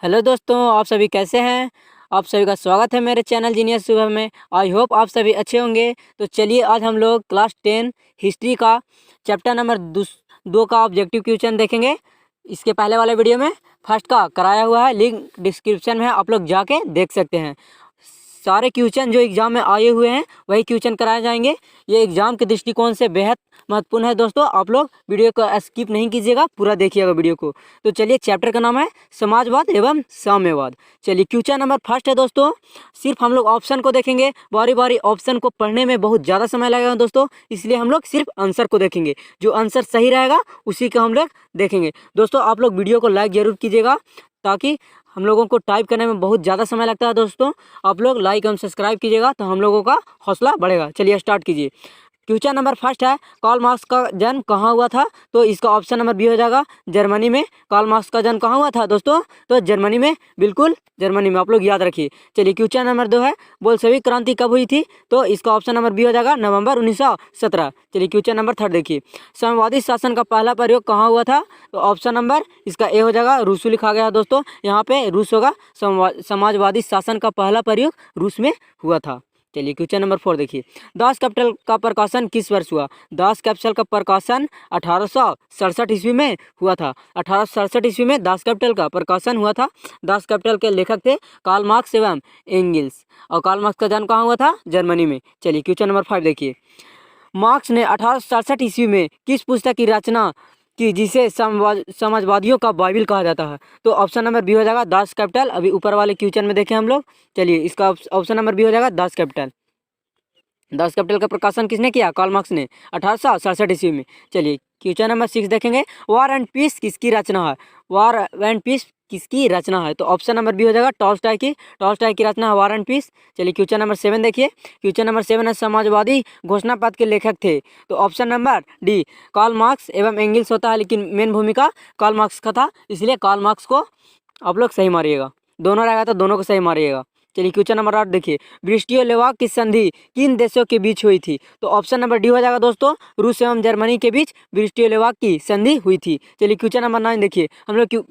Hello दोस्तों, आप सभी कैसे हैं। आप सभी का स्वागत है मेरे चैनल जीनियस सुबह में। आई होप आप सभी अच्छे होंगे। तो चलिए आज हम लोग क्लास 10 हिस्ट्री का चैप्टर नंबर 2 का ऑब्जेक्टिव क्वेश्चन देखेंगे। इसके पहले वाले वीडियो में फर्स्ट का कराया हुआ है, लिंक डिस्क्रिप्शन में आप लोग जाके देख सकते हैं। सारे क्वेश्चन जो एग्जाम में आए हुए हैं वही क्वेश्चन कराए जाएंगे। ये एग्जाम के दृष्टिकोण से बेहद महत्वपूर्ण है दोस्तों। आप लोग वीडियो को स्किप नहीं कीजिएगा, पूरा देखिएगा वीडियो को। तो चलिए, चैप्टर का नाम है समाजवाद एवं साम्यवाद। चलिए, क्वेश्चन नंबर फर्स्ट है दोस्तों। सिर्फ हम लोग ऑप्शन को देखेंगे, बारी बारी ऑप्शन को पढ़ने में बहुत ज़्यादा समय लगेगा दोस्तों, इसलिए हम लोग सिर्फ आंसर को देखेंगे। जो आंसर सही रहेगा उसी को हम लोग देखेंगे। दोस्तों आप लोग वीडियो को लाइक ज़रूर कीजिएगा, ताकि हम लोगों को टाइप करने में बहुत ज़्यादा समय लगता है दोस्तों। आप लोग लाइक एवं सब्सक्राइब कीजिएगा तो हम लोगों का हौसला बढ़ेगा। चलिए स्टार्ट कीजिए। क्वेश्चन नंबर फर्स्ट है, कार्ल मार्क्स का जन्म कहाँ हुआ था। तो इसका ऑप्शन नंबर बी हो जाएगा, जर्मनी में। कार्ल मार्क्स का जन्म कहाँ हुआ था दोस्तों, तो जर्मनी में, बिल्कुल जर्मनी में, आप लोग याद रखिए। चलिए क्वेश्चन नंबर 2 है, बोल्शेविक क्रांति कब हुई थी। तो इसका ऑप्शन नंबर बी हो जाएगा, नवंबर 1917। चलिए क्वेश्चन नंबर 3 देखिए, साम्यवादी शासन का पहला प्रयोग कहाँ हुआ था। तो ऑप्शन नंबर इसका ए हो जाएगा, रूस लिखा गया है दोस्तों, यहाँ पे रूस होगा। समाजवादी शासन का पहला प्रयोग रूस में हुआ था। चलिए क्वेश्चन नंबर 4 देखिए, दास कैपिटल का प्रकाशन किस वर्ष हुआ। दास कैपिटल का प्रकाशन 1867 ईस्वी में हुआ था। 1867 ईस्वी में दास कैपिटल का प्रकाशन हुआ था। दास कैपिटल के लेखक थे कार्ल मार्क्स एवं एंगिल्स। और कार्ल मार्क्स का जन्म कहाँ हुआ था, जर्मनी में। चलिए क्वेश्चन नंबर 5 देखिए, मार्क्स ने 1867 ईस्वी में किस पुस्तक की रचना कि जिसे समाजवादियों का बाइबिल कहा जाता है। तो ऑप्शन नंबर बी हो जाएगा, दास कैपिटल। अभी ऊपर वाले क्वेश्चन में देखें हम लोग। चलिए इसका ऑप्शन नंबर बी हो जाएगा, दास कैपिटल। दास कैपिटल का प्रकाशन किसने किया, कार्ल मार्क्स ने, 1867 ईस्वी में। चलिए क्वेश्चन नंबर 6 देखेंगे, वॉर एंड पीस किसकी रचना है। वॉर एंड पीस किसकी रचना है। तो ऑप्शन नंबर बी हो जाएगा, टॉल्स्टॉय की। टॉल्स्टॉय की रचना है वॉर एंड पीस। चलिए क्वेश्चन नंबर 7 देखिए। क्वेश्चन नंबर 7 है, समाजवादी घोषणा पत्र के लेखक थे। तो option number D, Karl Marx एवं एंगिल्स होता है, लेकिन मेन भूमिका कार्ल मार्क्स का था, इसलिए कार्ल मार्क्स को आप लोग सही मारिएगा। दोनों रहेगा तो दोनों को सही मारिएगा। चलिए क्वेश्चन नंबर 8 देखिए, ब्रिस्टियो-लेवाक की संधि किन देशों के बीच हुई थी। तो ऑप्शन नंबर डी हो जाएगा दोस्तों, रूस एवं जर्मनी के बीच ब्रिस्टियो-लेवाक की संधि हुई थी। चलिए क्वेश्चन नंबर 9 देखिए। हम लोग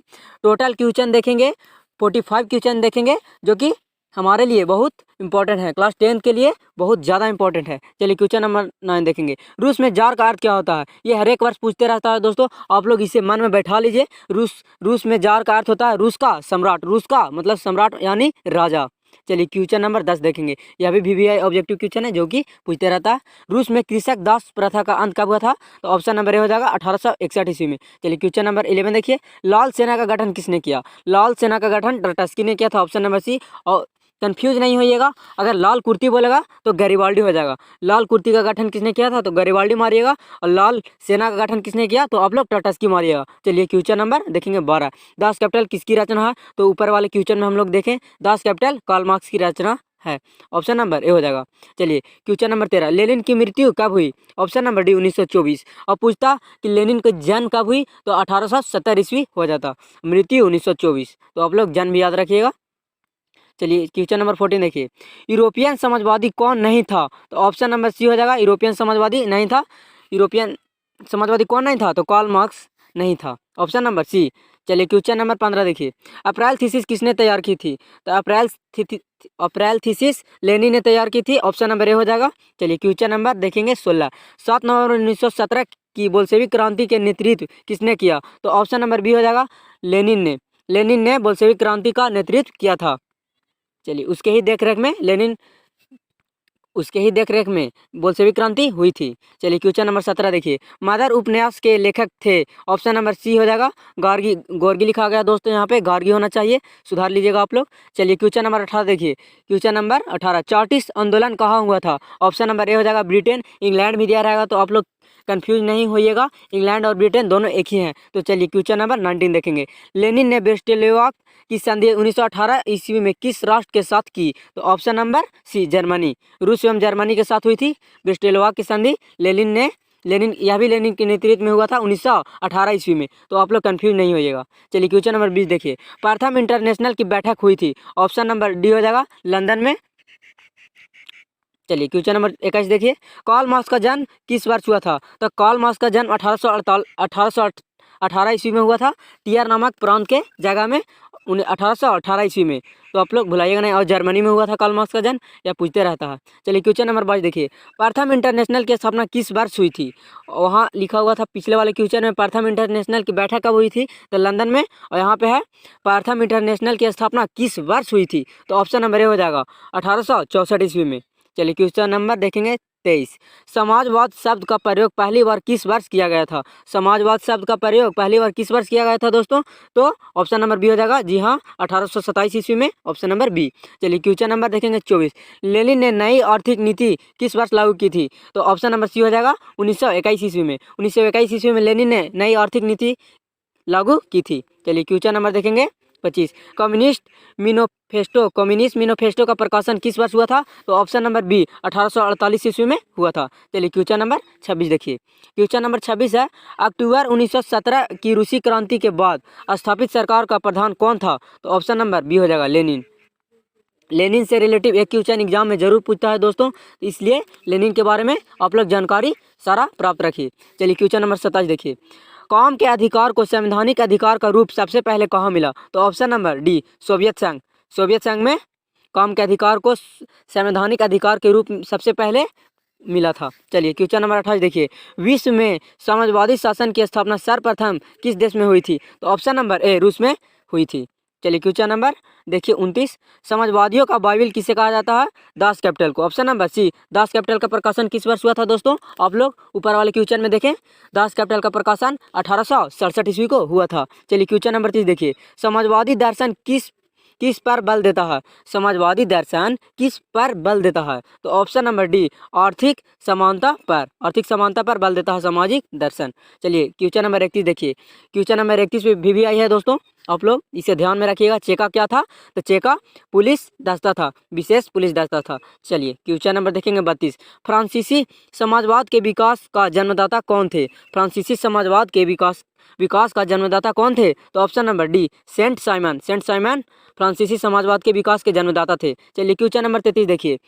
टोटल क्वेश्चन देखेंगे, 45 क्वेश्चन देखेंगे, जो कि हमारे लिए बहुत इंपॉर्टेंट है, क्लास 10 के लिए बहुत ज़्यादा इंपॉर्टेंट है। चलिए क्वेश्चन नंबर 9 देखेंगे, रूस में जार का अर्थ क्या होता है। ये हर एक वर्ष पूछते रहता है दोस्तों, आप लोग इसे मन में बैठा लीजिए। रूस में जार का अर्थ होता है रूस का सम्राट। रूस का मतलब सम्राट यानी राजा। चलिए क्वेश्चन नंबर 10 देखेंगे। यह भी VVI ऑब्जेक्टिव क्वेश्चन है, जो कि पूछते रहता है। रूस में कृषक दास प्रथा का अंत कब हुआ था। तो ऑप्शन नंबर ए हो जाएगा, 1861 ईस्वी में। चलिए क्वेश्चन नंबर 11 देखिए, लाल सेना का गठन किसने किया। लाल सेना का गठन ट्रटस्की ने किया था, ऑप्शन नंबर सी। और कंफ्यूज नहीं होइएगा, अगर लाल कुर्ती बोलेगा तो गैरिबाल्डी हो जाएगा। लाल कुर्ती का गठन किसने किया था, तो गैरिबाल्डी मारिएगा। और लाल सेना का गठन किसने किया, तो आप लोग ट्रटस्की मारिएगा। चलिए क्वेश्चन नंबर देखेंगे 12, दास कैपिटल किसकी रचना है। तो ऊपर वाले क्वेश्चन में हम लोग देखें, दास कैपिटल कार्ल मार्क्स की रचना है, ऑप्शन नंबर ए हो जाएगा। चलिए क्वेश्चन नंबर 13, लेनिन की मृत्यु कब हुई। Option number D, 1924। और पूछता कि लेनिन का जन्म कब हुई, तो 1870 ईस्वी हो जाता, मृत्यु 1924। तो आप लोग जन्म भी याद रखिएगा। चलिए क्वेश्चन नंबर 14 देखिए, यूरोपियन समाजवादी कौन नहीं था। तो ऑप्शन नंबर सी हो जाएगा, यूरोपियन समाजवादी नहीं था। यूरोपियन समाजवादी कौन नहीं था, तो कार्ल मार्क्स नहीं था, ऑप्शन नंबर सी। चलिए क्वेश्चन नंबर 15 देखिए, अप्रैल थीसिस किसने तैयार की थी। तो अप्रैल थीसिस लेनिन ने तैयार की थी, ऑप्शन नंबर ए हो जाएगा। चलिए क्वेश्चन नंबर देखेंगे 16, 7 नवंबर 1917 की बोल्शेविक क्रांति के नेतृत्व किसने किया। तो ऑप्शन नंबर बी हो जाएगा, लेनिन ने बोल्शेविक क्रांति का नेतृत्व किया था। चलिए उसके ही देख रेख में बोल्शेविक क्रांति हुई थी। चलिए क्वेश्चन नंबर 17 देखिए, मदर उपन्यास के लेखक थे, ऑप्शन नंबर सी हो जाएगा, गोर्गी लिखा गया दोस्तों, यहाँ पे गार्गी होना चाहिए, सुधार लीजिएगा आप लोग। चलिए क्वेश्चन नंबर 18 देखिए। क्वेश्चन नंबर 18, चार्टिस्ट आंदोलन कहाँ हुआ था। ऑप्शन नंबर ए हो जाएगा, ब्रिटेन। इंग्लैंड भी दिया रहेगा, तो आप लोग कंफ्यूज नहीं होइएगा, इंग्लैंड और ब्रिटेन दोनों एक ही हैं। तो चलिए क्वेश्चन नंबर 19 देखेंगे, लेनिन ने ब्रेस्ट-लिटोव की संधि 1918 ईस्वी में किस राष्ट्र के साथ की। तो ऑप्शन नंबर सी, जर्मनी। रूस एवं जर्मनी के साथ हुई थी ब्रेस्ट-लिटोव की संधि। यह भी लेनिन के नेतृत्व में हुआ था 1918 ईस्वी में। तो आप लोग कंफ्यूज नहीं होइएगा। चलिए क्वेश्चन नंबर 20 देखिए, प्रथम इंटरनेशनल की बैठक हुई थी, ऑप्शन नंबर डी हो जाएगा, लंदन में। चलिए क्वेश्चन नंबर 21 देखिए, कार्ल मार्क्स का जन्म किस वर्ष हुआ था। तो कार्ल मार्क्स का जन्म 1818 ईस्वी में हुआ था, टीयर नामक प्रांत के जगह में। 1818 ईस्वी में। तो आप लोग भुलाइएगा नहीं। और जर्मनी में हुआ था कार्ल मार्क्स का जन्म, या पूछते रहता है। चलिए क्वेश्चन नंबर 22 देखिए, प्रथम इंटरनेशनल की स्थापना किस वर्ष हुई थी? वहाँ लिखा हुआ था पिछले वाले क्वेश्चन में प्रथम इंटरनेशनल की बैठक कब हुई थी, तो लंदन में। और यहाँ पे है प्रथम इंटरनेशनल की स्थापना किस वर्ष हुई थी, तो ऑप्शन नंबर ए हो जाएगा 1864 ईस्वी में। चलिए क्वेश्चन नंबर देखेंगे 23, समाजवाद शब्द का प्रयोग पहली बार किस वर्ष किया गया था? समाजवाद शब्द का प्रयोग पहली बार किस वर्ष किया गया था दोस्तों? तो ऑप्शन नंबर बी हो जाएगा, जी हाँ, 1827 ईस्वी में, ऑप्शन नंबर बी। चलिए क्वेश्चन नंबर देखेंगे 24, लेनिन ने नई आर्थिक नीति किस वर्ष लागू की थी? तो ऑप्शन नंबर सी हो जाएगा 1921 ईस्वी में। 1921 ईस्वी में लेनिन ने नई आर्थिक नीति लागू की थी। चलिए क्वेश्चन नंबर देखेंगे 25, कम्युनिस्ट मैनिफेस्टो का प्रकाशन किस वर्ष हुआ था? तो ऑप्शन नंबर बी 1848 ईस्वी में हुआ था। चलिए क्वेश्चन नंबर 26 देखिए, क्वेश्चन नंबर 26 है, अक्टूबर 1917 की रूसी क्रांति के बाद स्थापित सरकार का प्रधान कौन था? तो ऑप्शन नंबर बी हो जाएगा लेनिन। लेनिन से रिलेटिव एक क्वेश्चन एग्जाम में जरूर पूछता है दोस्तों, इसलिए लेनिन के बारे में आप लोग जानकारी सारा प्राप्त रखिए। चलिए क्वेश्चन नंबर 27 देखिए, काम के अधिकार को संवैधानिक अधिकार का रूप सबसे पहले कहाँ मिला? तो ऑप्शन नंबर डी सोवियत संघ। सोवियत संघ में काम के अधिकार को संवैधानिक अधिकार के रूप सबसे पहले मिला था। चलिए क्वेश्चन नंबर 28 देखिए, विश्व में समाजवादी शासन की स्थापना सर्वप्रथम किस देश में हुई थी? तो ऑप्शन नंबर ए रूस में हुई थी। चलिए क्वेश्चन नंबर देखिए 29, समाजवादियों का बाइबिल किसे कहा जाता है? दास कैपिटल को। Option number C, Das Kapital का प्रकाशन किस वर्ष हुआ था दोस्तों? आप लोग ऊपर वाले क्वेश्चन में देखें, दास कैपिटल का प्रकाशन 1867 ईस्वी को हुआ था। चलिए क्वेश्चन नंबर 30 देखिए, समाजवादी दर्शन किस किस पर बल देता है? समाजवादी दर्शन किस पर बल देता है? तो ऑप्शन नंबर डी आर्थिक समानता पर। आर्थिक समानता पर बल देता है सामाजिक दर्शन। चलिए क्वेश्चन नंबर 31 देखिए, क्वेश्चन नंबर 31 पे भी आई है दोस्तों, आप लोग इसे ध्यान में रखिएगा। चेका क्या था? तो चेका पुलिस दस्ता था, विशेष पुलिस दस्ता था। चलिए क्वेश्चन नंबर देखेंगे 32, फ्रांसीसी समाजवाद के विकास का जन्मदाता कौन थे? फ्रांसीसी समाजवाद के विकास का जन्मदाता कौन थे? तो option number D Saint Simon. Saint Simon फ्रांसीसी समाजवाद के विकास के जन्मदाता थे। चलिए क्वेश्चन नंबर 33 देखिए,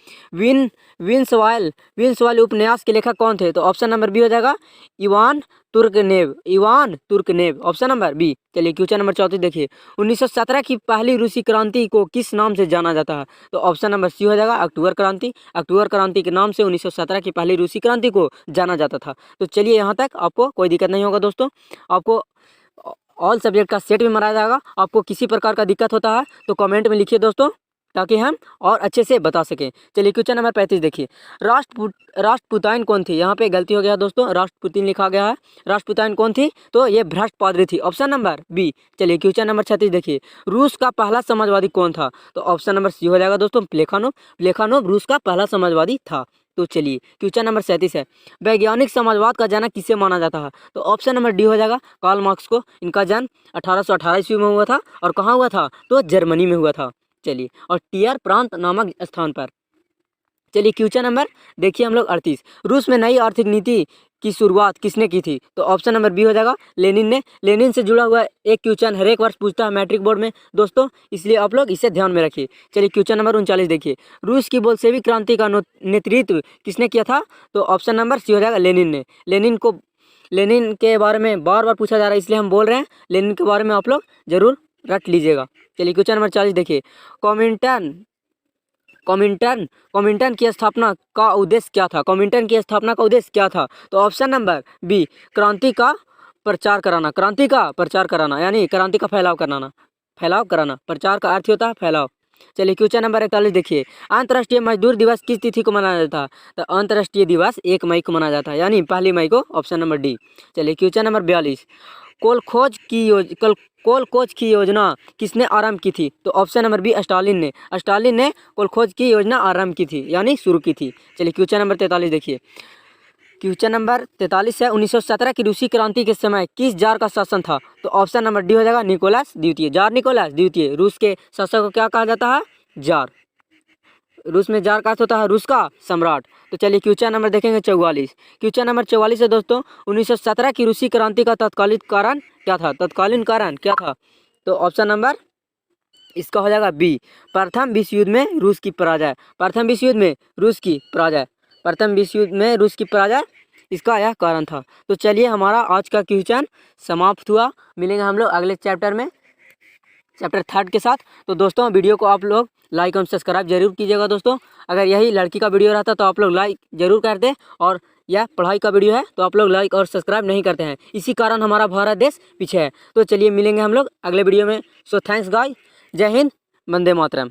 विंसवाइल उपन्यास के लेखक कौन थे? तो ऑप्शन नंबर बी हो जाएगा Ivan Turgenev, option number B. चलिए क्वेश्चन नंबर 34 देखिए, 1917 की पहली रूसी क्रांति को किस नाम से जाना जाता है? तो ऑप्शन नंबर सी हो जाएगा अक्टूबर क्रांति। अक्टूबर क्रांति के नाम से 1917 की पहली रूसी क्रांति को जाना जाता था। तो चलिए यहाँ तक आपको कोई दिक्कत नहीं होगा दोस्तों। आपको ऑल सब्जेक्ट का सेट भी मनाया जाएगा। आपको किसी प्रकार का दिक्कत होता है तो कमेंट में लिखिए दोस्तों, ताकि हम और अच्छे से बता सकें। चलिए क्वेश्चन नंबर 35 देखिए, राष्ट्रपुताइन कौन थी? यहाँ पे गलती हो गया दोस्तों, राष्ट्रपुतिन लिखा गया है। राष्ट्रपुताइन कौन थी? तो ये भ्रष्ट पादरी थी, ऑप्शन नंबर बी। चलिए क्वेश्चन नंबर 36 देखिए, रूस का पहला समाजवादी कौन था? तो ऑप्शन नंबर सी हो जाएगा दोस्तों प्लेखानोव रूस का पहला समाजवादी था। तो चलिए क्वेश्चन नंबर 37 है, वैज्ञानिक समाजवाद का जनक किसे माना जाता है? तो ऑप्शन नंबर डी हो जाएगा कार्ल मार्क्स को। इनका जन्म 1818 ईस्वी में हुआ था। और कहाँ हुआ था? तो जर्मनी में हुआ था। चलिए, और टियर प्रांत नामक स्थान पर। चलिए क्वेश्चन नंबर देखिए हम लोग 38, रूस में नई आर्थिक नीति की शुरुआत किसने की थी? तो ऑप्शन नंबर बी हो जाएगा लेनिन ने। लेनिन से जुड़ा हुआ एक क्वेश्चन हर एक वर्ष पूछता है मैट्रिक बोर्ड में दोस्तों, इसलिए आप लोग इसे ध्यान में रखिए। चलिए क्वेश्चन नंबर 39 देखिए, रूस की बोल्शेविक क्रांति का नेतृत्व किसने किया था? तो ऑप्शन नंबर सी हो जाएगा लेनिन ने। लेनिन के बारे में बार बार पूछा जा रहा है, इसलिए हम बोल रहे हैं लेनिन के बारे में आप लोग जरूर रट लीजिएगा। चलिए क्वेश्चन नंबर 40 देखिए, कॉमिंटन की स्थापना का उद्देश्य क्या था? कॉमिंटन की स्थापना का उद्देश्य क्या था? तो ऑप्शन नंबर बी क्रांति का प्रचार कराना, यानी क्रांति का फैलाव कराना। प्रचार का अर्थ होता है फैलाव। चलिए क्वेश्चन नंबर 41 देखिए, अंतर्राष्ट्रीय मजदूर दिवस किस तिथि को मनाया जाता है? तो अंतर्राष्ट्रीय दिवस 1 मई को मनाया जाता है, यानी 1 मई को, ऑप्शन नंबर डी। चलिए क्वेश्चन नंबर 42, कोल खोज की योजना किसने आरंभ की थी? तो ऑप्शन नंबर बी स्टालिन ने कोल खोज की योजना आरंभ की थी, यानी शुरू की थी। चलिए क्वेश्चन नंबर 43 देखिए, क्वेश्चन नंबर 43 है, 1917 की रूसी क्रांति के समय किस जार का शासन था? तो ऑप्शन नंबर डी हो जाएगा निकोलस द्वितीय। जार निकोलस द्वितीय। रूस के शासक को क्या कहा जाता है? जार। रूस में जार का अर्थ होता है रूस का सम्राट। तो चलिए क्वेश्चन नंबर देखेंगे 44। क्वेश्चन नंबर 44 है दोस्तों, 1917 की रूसी क्रांति का तत्कालीन कारण क्या था? तो ऑप्शन नंबर इसका हो जाएगा बी, प्रथम विश्व युद्ध में रूस की पराजय। प्रथम विश्व युद्ध में रूस की पराजय इसका यह कारण था। तो चलिए हमारा आज का क्वेश्चन समाप्त हुआ। मिलेंगे हम लोग अगले चैप्टर में। चैप्टर 3 के साथ। तो दोस्तों वीडियो को आप लोग लाइक और सब्सक्राइब जरूर कीजिएगा दोस्तों। अगर यही लड़की का वीडियो रहता तो आप लोग लाइक जरूर करते, और यह पढ़ाई का वीडियो है तो आप लोग लाइक और सब्सक्राइब नहीं करते हैं, इसी कारण हमारा भारत देश पीछे है। तो चलिए मिलेंगे हम लोग अगले वीडियो में। सो थैंक्स गाइस, जय हिंद, वंदे मातरम।